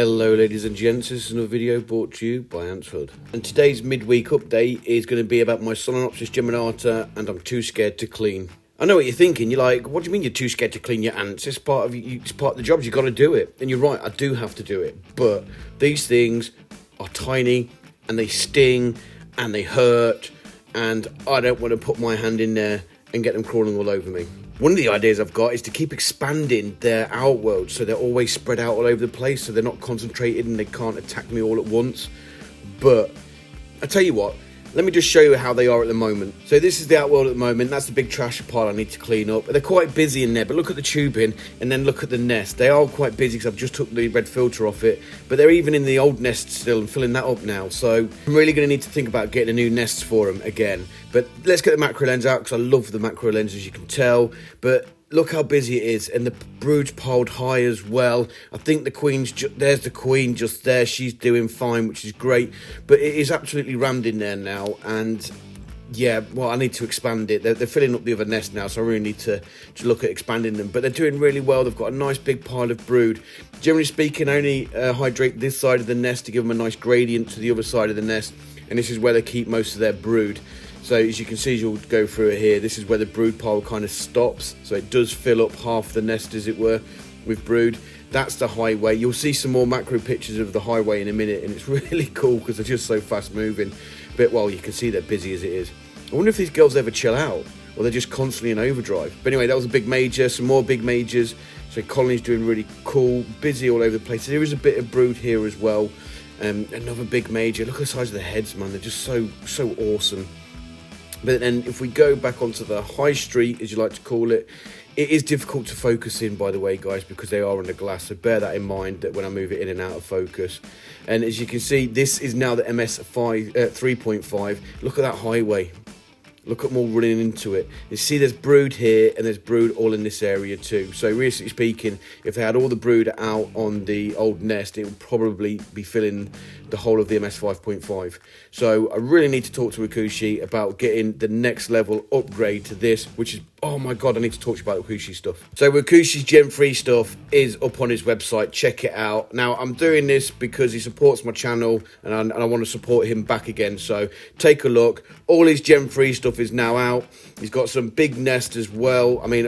Hello ladies and gents, this is another video brought to you by Antwood. And today's midweek update is going to be about my Solenopsis Geminata and I'm too scared to clean. I know what you're thinking, you're like, what do you mean you're too scared to clean your ants? It's part of the job, you've got to do it. And you're right, I do have to do it. But these things are tiny and they sting and they hurt and I don't want to put my hand in there and get them crawling all over me. One of the ideas I've got is to keep expanding their outworld so they're always spread out all over the place so they're not concentrated and they can't attack me all at once. But I tell you what, let me just show you how they are at the moment. So this is the outworld at the moment. That's the big trash pile I need to clean up. They're quite busy in there, but look at the tubing and then look at the nest. They are quite busy because I've just took the red filter off it, but they're even in the old nest still and filling that up now. So I'm really going to need to think about getting a new nest for them again. But let's get the macro lens out because I love the macro lens, as you can tell. But look how busy it is, and the brood's piled high as well. I think the queen's, there's the queen just there. She's doing fine, which is great. But it is absolutely rammed in there now, and yeah, well, I need to expand it. They're filling up the other nest now, so I really need to look at expanding them. But they're doing really well. They've got a nice big pile of brood. Generally speaking, I only hydrate this side of the nest to give them a nice gradient to the other side of the nest, and this is where they keep most of their brood. So as you can see, as you'll go through it here, this is where the brood pile kind of stops. So it does fill up half the nest, as it were, with brood. That's the highway. You'll see some more macro pictures of the highway in a minute, and it's really cool because they're just so fast moving. But, well, you can see they're busy as it is. I wonder if these girls ever chill out, or they're just constantly in overdrive. But anyway, that was a big major, some more big majors. So colony's doing really cool, busy all over the place. There is a bit of brood here as well. Another big major. Look at the size of the heads, man. They're just so awesome. But then if we go back onto the high street, as you like to call it, it is difficult to focus in, by the way, guys, because they are under glass. So bear that in mind that when I move it in and out of focus. And as you can see, this is now the MS 3.5. Look at that highway. Look at them all running into it. You see there's brood here and there's brood all in this area too. So realistically speaking, if they had all the brood out on the old nest, it would probably be filling the whole of the MS 5.5. So I really need to talk to Wakooshi about getting the next level upgrade to this, which is, oh my God, I need to talk to you about Wakooshi stuff. So Wakooshi's Gen 3 stuff is up on his website. Check it out. Now, I'm doing this because he supports my channel and I want to support him back again. So take a look. All his Gen 3 stuff is now out. He's got some big nest as well. I mean,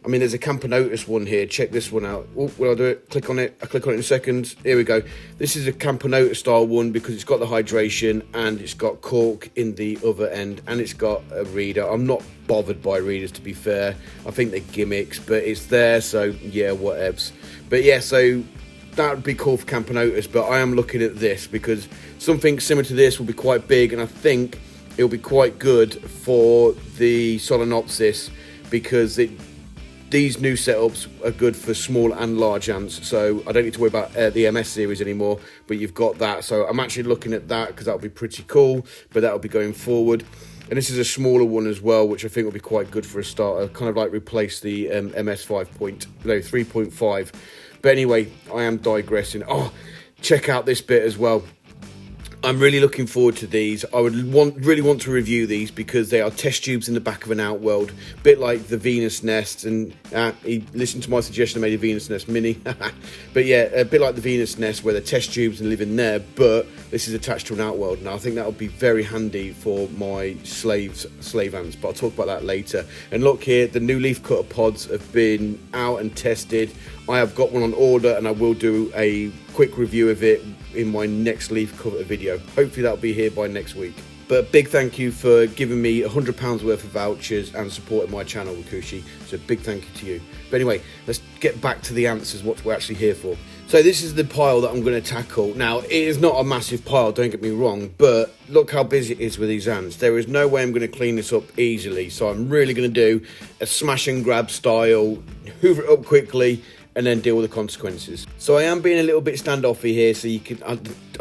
there's a Campanotus one here. Check this one out. Oh, will I do it? Click on it. I click on it in a second. Here we go. This is a Campanotus style one because it's got the hydration and it's got cork in the other end and it's got a reader. I'm not bothered by readers, to be fair. I think they're gimmicks, but it's there, so yeah, whatevs. But yeah, so that would be cool for Campanotus, but I am looking at this because something similar to this will be quite big, and I think it'll be quite good for the Solenopsis because these new setups are good for small and large ants, so I don't need to worry about the MS series anymore, but you've got that. So I'm actually looking at that because that'll be pretty cool, but that'll be going forward. And this is a smaller one as well, which I think will be quite good for a starter, kind of like replace the MS 3.5. But anyway, I am digressing. Oh, check out this bit as well. I'm really looking forward to these. I would really want to review these because they are test tubes in the back of an outworld, a bit like the Venus nest. And he listened to my suggestion, I made a Venus nest mini. But yeah, a bit like the Venus nest where they're test tubes and live in there, but this is attached to an outworld. Now I think that would be very handy for my slave ants, but I'll talk about that later. And look here, the new leaf cutter pods have been out and tested. I have got one on order and I will do a quick review of it in my next leaf cutter video. Hopefully that'll be here by next week. But big thank you for giving me £100 worth of vouchers and supporting my channel, Wakooshi. So big thank you to you. But anyway, let's get back to the answers, what we're actually here for. So this is the pile that I'm going to tackle. Now, it is not a massive pile, don't get me wrong, but look how busy it is with these ants. There is no way I'm going to clean this up easily. So I'm really going to do a smash and grab style, hoover it up quickly, and then deal with the consequences. So I am being a little bit standoffy here, so you can,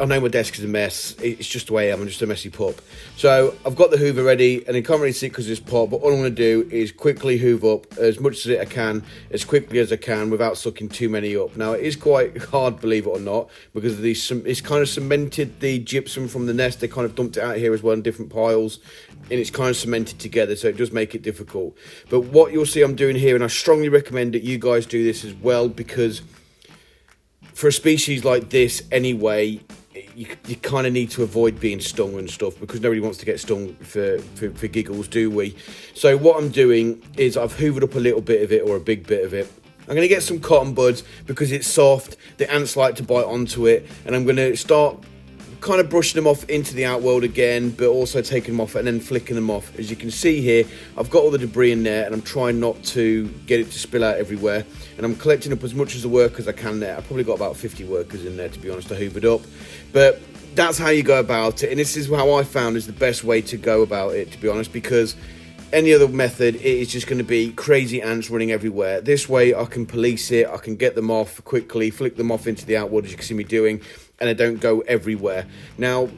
I know my desk is a mess, it's just the way I am, I'm just a messy pup. So I've got the hoover ready, and I can't really see it because it's pot, but all I'm going to do is quickly hoover up as much as I can, as quickly as I can, without sucking too many up. Now it is quite hard, believe it or not, because of these, it's kind of cemented the gypsum from the nest. They kind of dumped it out here as well in different piles, and it's kind of cemented together, so it does make it difficult. But what you'll see I'm doing here, and I strongly recommend that you guys do this as well, because for a species like this anyway, you kind of need to avoid being stung and stuff, because nobody wants to get stung for giggles, do we? So what I'm doing is I've hoovered up a little bit of it, or a big bit of it. I'm going to get some cotton buds because it's soft, the ants like to bite onto it, and I'm going to start kind of brushing them off into the outworld again, but also taking them off and then flicking them off. As you can see here, I've got all the debris in there, and I'm trying not to get it to spill out everywhere, and I'm collecting up as much as the work as I can there. I've probably got about 50 workers in there, to be honest, I hoovered up, but that's how you go about it, and this is how I found is the best way to go about it, to be honest, because any other method, it is just going to be crazy ants running everywhere. This way I can police it, I can get them off quickly, flick them off into the outworld, as you can see me doing, and they don't go everywhere. Now,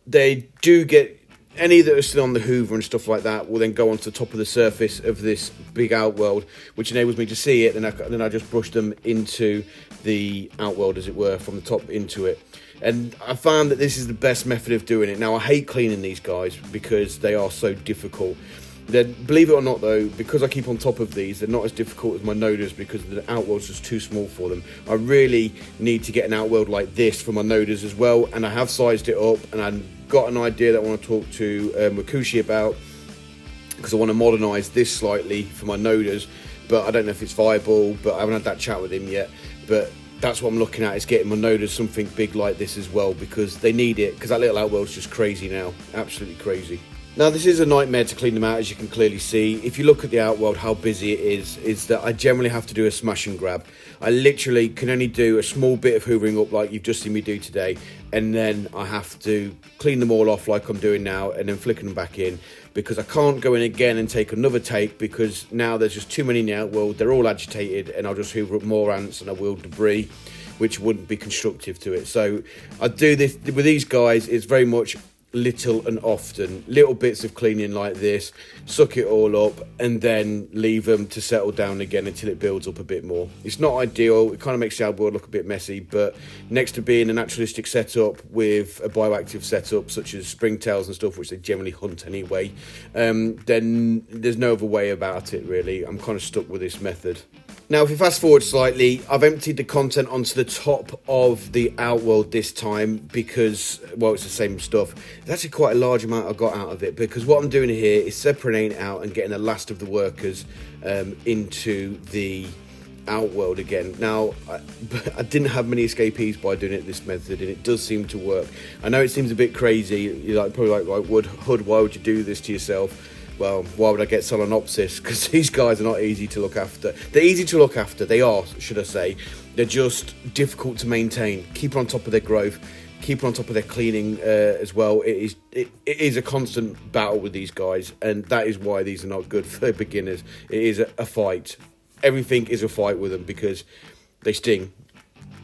they do get, any that are still on the hoover and stuff like that will then go onto the top of the surface of this big outworld, which enables me to see it, and then I just brush them into the outworld, as it were, from the top into it. And I found that this is the best method of doing it. Now, I hate cleaning these guys because they are so difficult. Believe it or not though, because I keep on top of these, they're not as difficult as my noders because the outworld's just too small for them. I really need to get an outworld like this for my noders as well, and I have sized it up, and I've got an idea that I want to talk to Wakooshi about, because I want to modernise this slightly for my noders, but I don't know if it's viable, but I haven't had that chat with him yet. But that's what I'm looking at, is getting my noders something big like this as well, because they need it, because that little outworld's just crazy now, absolutely crazy. Now, this is a nightmare to clean them out, as you can clearly see. If you look at the outworld, how busy it is that I generally have to do a smash and grab. I literally can only do a small bit of hoovering up like you've just seen me do today, and then I have to clean them all off like I'm doing now, and then flicking them back in, because I can't go in again and take another take, because now there's just too many in the outworld. They're all agitated, and I'll just hoover up more ants than I will debris, which wouldn't be constructive to it. So I do this with these guys. It's very much little and often, little bits of cleaning like this, suck it all up, and then leave them to settle down again until it builds up a bit more. It's not ideal, it kind of makes the outboard look a bit messy, but next to being a naturalistic setup with a bioactive setup such as springtails and stuff, which they generally hunt anyway, then there's no other way about it really. I'm kind of stuck with this method. Now, if you fast forward slightly, I've emptied the content onto the top of the outworld this time because, well, it's the same stuff. It's actually quite a large amount I got out of it, because what I'm doing here is separating it out and getting the last of the workers into the outworld again. Now, I didn't have many escapees by doing it this method, and it does seem to work. I know it seems a bit crazy. You're probably like, Hood, why would you do this to yourself? Well, why would I get Solenopsis? Because these guys are not easy to look after. They're easy to look after. They are, should I say. They're just difficult to maintain. Keep on top of their growth. Keep on top of their cleaning as well. It is a constant battle with these guys, and that is why these are not good for beginners. It is a fight. Everything is a fight with them because they sting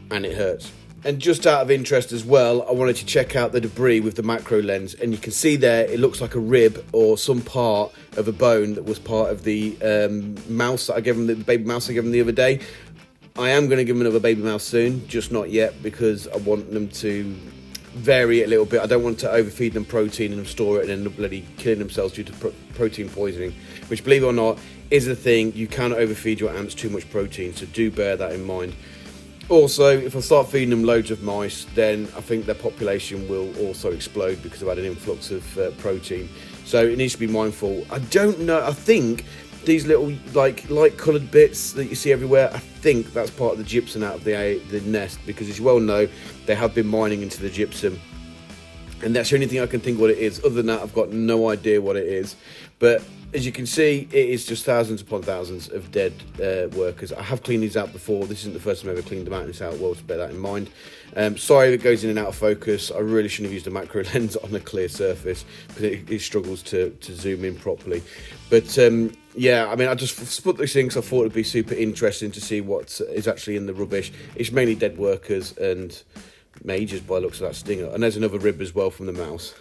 and it hurts. And just out of interest as well, I wanted to check out the debris with the macro lens, and you can see there it looks like a rib or some part of a bone that was part of the mouse that I gave them, the baby mouse I gave them the other day. I am going to give them another baby mouse soon, just not yet, because I want them to vary it a little bit. I don't want to overfeed them protein and store it and end up bloody killing themselves due to protein poisoning, which, believe it or not, is a thing. You cannot overfeed your ants too much protein, so do bear that in mind. Also, if I start feeding them loads of mice, then I think their population will also explode because I've had an influx of protein. So it needs to be mindful. I don't know, I think these little like light coloured bits that you see everywhere, I think that's part of the gypsum out of the nest, because as you well know, they have been mining into the gypsum. And that's the only thing I can think what it is. Other than that, I've got no idea what it is. But as you can see, it is just thousands upon thousands of dead workers. I have cleaned these out before. This isn't the first time I've ever cleaned them out in this outworld, so bear that in mind. Sorry if it goes in and out of focus. I really shouldn't have used a macro lens on a clear surface because it struggles to zoom in properly. But yeah, I mean, I just put these things. I thought it'd be super interesting to see what is actually in the rubbish. It's mainly dead workers and majors by the looks of that stinger. And there's another rib as well from the mouse.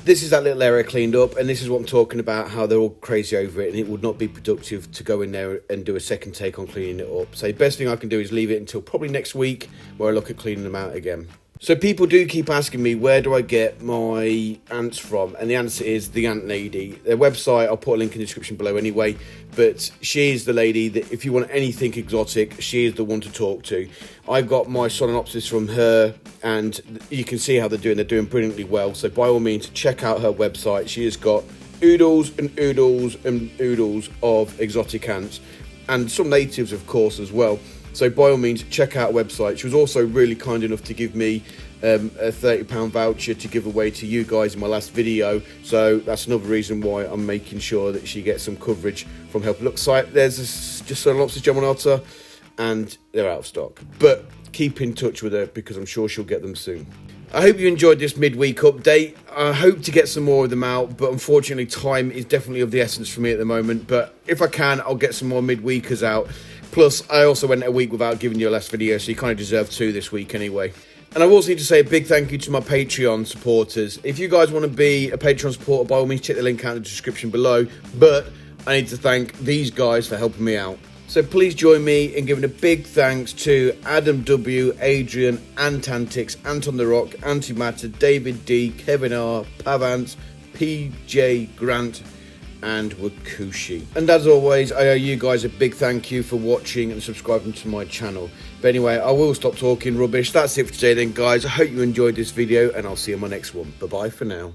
This is that little area cleaned up, and this is what I'm talking about, how they're all crazy over it, and it would not be productive to go in there and do a second take on cleaning it up. So the best thing I can do is leave it until probably next week, where I look at cleaning them out again. So people do keep asking me, where do I get my ants from? And the answer is the Ant Lady. Their website, I'll put a link in the description below anyway. But she is the lady that if you want anything exotic, she is the one to talk to. I got my Solenopsis from her, and you can see how they're doing. They're doing brilliantly well. So by all means, check out her website. She has got oodles and oodles and oodles of exotic ants, and some natives, of course, as well. So by all means, check out her website. She was also really kind enough to give me a £30 voucher to give away to you guys in my last video. So that's another reason why I'm making sure that she gets some coverage from her. Look, there's just Solenopsis Geminata, and they're out of stock. But keep in touch with her because I'm sure she'll get them soon. I hope you enjoyed this midweek update. I hope to get some more of them out, but unfortunately time is definitely of the essence for me at the moment. But if I can, I'll get some more midweekers out. Plus, I also went a week without giving you a last video, so you kind of deserve two this week anyway. And I also need to say a big thank you to my Patreon supporters. If you guys want to be a Patreon supporter, by all means, check the link out in the description below. But I need to thank these guys for helping me out. So please join me in giving a big thanks to Adam W, Adrian, Antantics, Anton the Rock, Anty Matters, David D, Kevin R, Pavance, PJGrant, and Wakooshi. And as always, I owe you guys a big thank you for watching and subscribing to my channel. But anyway, I will stop talking rubbish. That's it for today then, guys. I hope you enjoyed this video, and I'll see you in my next one. Bye bye for now.